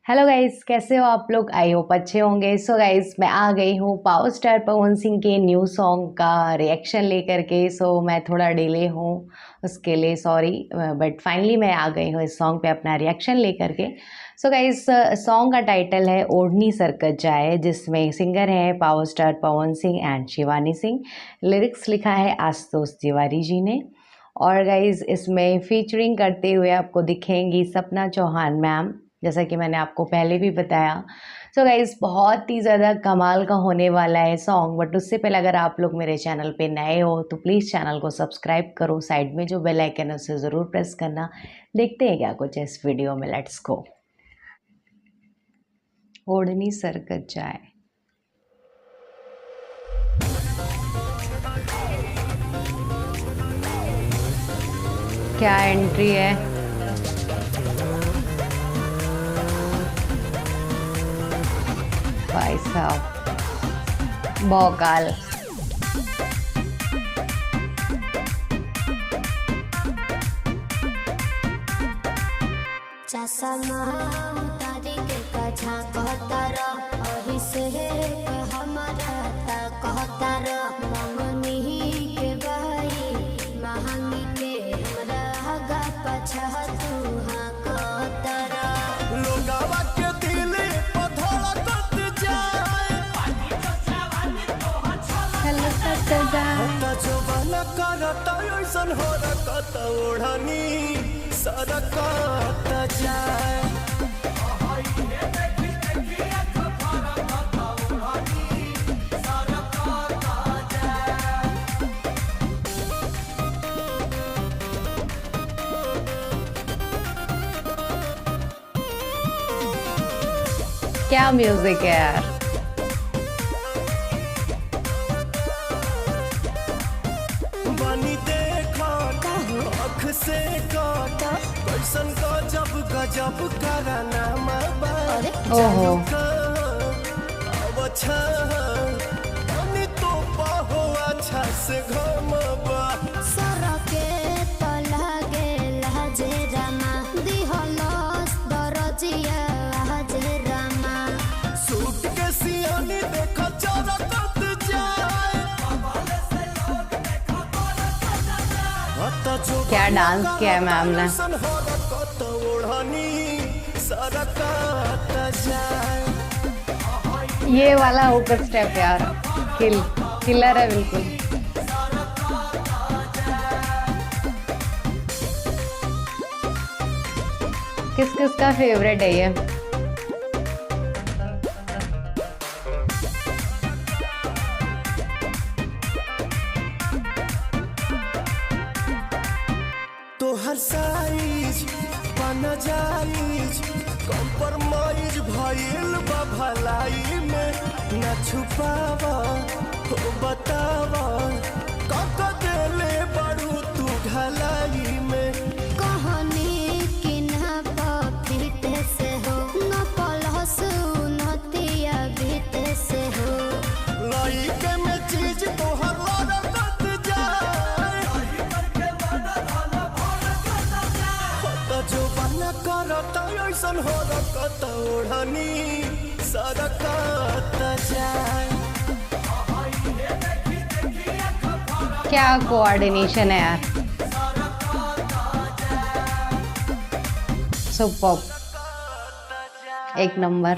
Hello guys, कैसे हो आप लोग? आई होप अच्छे होंगे। सो गाइस, मैं आ गई हूँ पावर स्टार पवन सिंह के न्यू सॉन्ग का रिएक्शन लेकर के। मैं थोड़ा डिले हूँ, उसके लिए सॉरी, बट फाइनली मैं आ गई हूँ इस सॉन्ग पे अपना रिएक्शन लेकर के। सो गाइस, सॉन्ग का टाइटल है ओढ़नी सरकत जाए, जिसमें सिंगर है power star Pawan Singh and Shivani Singh. Lyrics लिखा है आशुतोष तिवारी जी ने। और गाइस, इसमें फीचरिंग करते हुए आपको दिखेंगी सपना चौहान मैम, जैसा कि मैंने आपको पहले भी बताया। सो गाइस, बहुत ही ज़्यादा कमाल का होने वाला है सॉन्ग। बट उससे पहले अगर आप लोग मेरे चैनल पे नए हो तो प्लीज़ चैनल को सब्सक्राइब करो, साइड में जो बेल आइकन है उसे ज़रूर प्रेस करना। देखते हैं क्या कुछ है इस वीडियो में। Let's go. ओढ़नी सरकत जाए। क्या एंट्री है भाई साहब, भौकाल। चश्मा उतारी के कछा कहतर अहि से हमारा ता कहतर मंगनी के भाई महंगी के हमरा हगा पछा तू हाँ कहतर लोगावा के दिल धड़कत जाए जो बना करता ऐसन हो रखत ओढ़नी सरकत जाए। क्या म्यूजिक है यार। बनी देखा आँख से काटा कैसन गजब गजब कराना ओहो, अच्छा बनी तो पाहो अच्छा से घमबा सरके तला गेला जे रामा दिहलस दरजिया जे रामा सूट के सियानी देखा चरकत जाए। क्या डांस किया है मैम ने। ये वाला हुक स्टेप यार, किलर है बिल्कुल। किस किस का फेवरेट है ये? तो हर साइज बना जाइज कॉम्प्रोमाइज भइल बा भलाई में न छुपावा हो बतावा कक देले बड़ू तू घलाई में कहानी कि ना पफिते से हो न पलहस नतिया बीते से हो लाइके में चीज तो हर लड़कत जाए। तो जो बना करता ऐसन हो रखत ओढ़नी सरकत जाए। क्या कोऑर्डिनेशन है यार, सुपर, एक नंबर।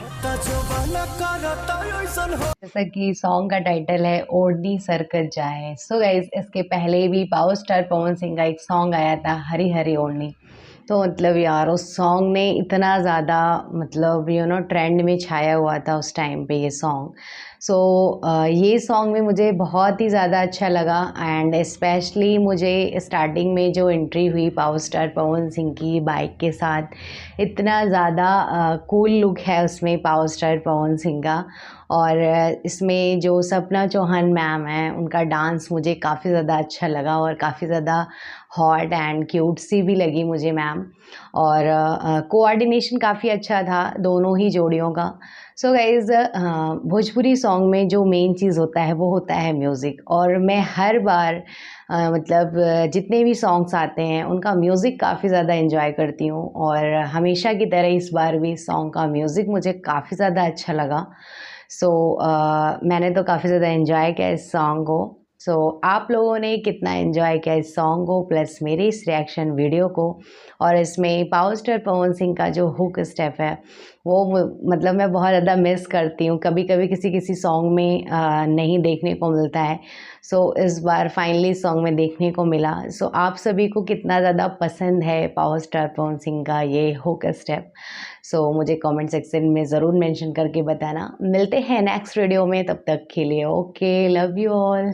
जैसा कि सॉन्ग का टाइटल है ओढ़नी सरकत जाए। सो गाइज, इसके पहले भी पावर स्टार पवन सिंह का एक सॉन्ग आया था हरी हरी ओढ़नी। तो मतलब यार, उस सॉन्ग ने इतना ज़्यादा मतलब ट्रेंड में छाया हुआ था उस टाइम पे ये सॉन्ग। ये सॉन्ग में मुझे बहुत ही ज़्यादा अच्छा लगा। एंड स्पेशली मुझे स्टार्टिंग में जो एंट्री हुई पावर स्टार पवन सिंह की बाइक के साथ, इतना ज़्यादा कूल लुक है उसमें पावर स्टार पवन सिंह का। और इसमें जो सपना चौहान मैम हैं, उनका डांस मुझे काफ़ी ज़्यादा अच्छा लगा और काफ़ी ज़्यादा हॉट एंड क्यूट सी भी लगी मुझे मैम। और कोऑर्डिनेशन काफ़ी अच्छा था दोनों ही जोड़ियों का। सो गाइज़, भोजपुरी सॉन्ग में जो मेन चीज़ होता है वो होता है म्यूज़िक। और मैं हर बार मतलब जितने भी सॉन्ग्स आते हैं उनका म्यूज़िक काफ़ी ज़्यादा एंजॉय करती हूँ, और हमेशा की तरह इस बार भी सॉन्ग का म्यूज़िक मुझे काफ़ी ज़्यादा अच्छा लगा। सो मैंने तो काफ़ी ज़्यादा एंजॉय किया इस सॉन्ग को। सो आप लोगों ने कितना एंजॉय किया इस सॉन्ग को प्लस मेरे इस रिएक्शन वीडियो को। और इसमें पावर स्टार पवन सिंह का जो हुक स्टेप है वो मतलब मैं बहुत ज़्यादा मिस करती हूँ, कभी कभी किसी किसी सॉन्ग में नहीं देखने को मिलता है। सो इस बार फाइनली सॉन्ग में देखने को मिला। सो आप सभी को कितना ज़्यादा पसंद है पावर स्टार पवन सिंह का ये हुक स्टेप, सो मुझे कमेंट सेक्शन में ज़रूर मेंशन करके बताना। मिलते हैं नेक्स्ट वीडियो में, तब तक के लिए ओके, लव यू ऑल।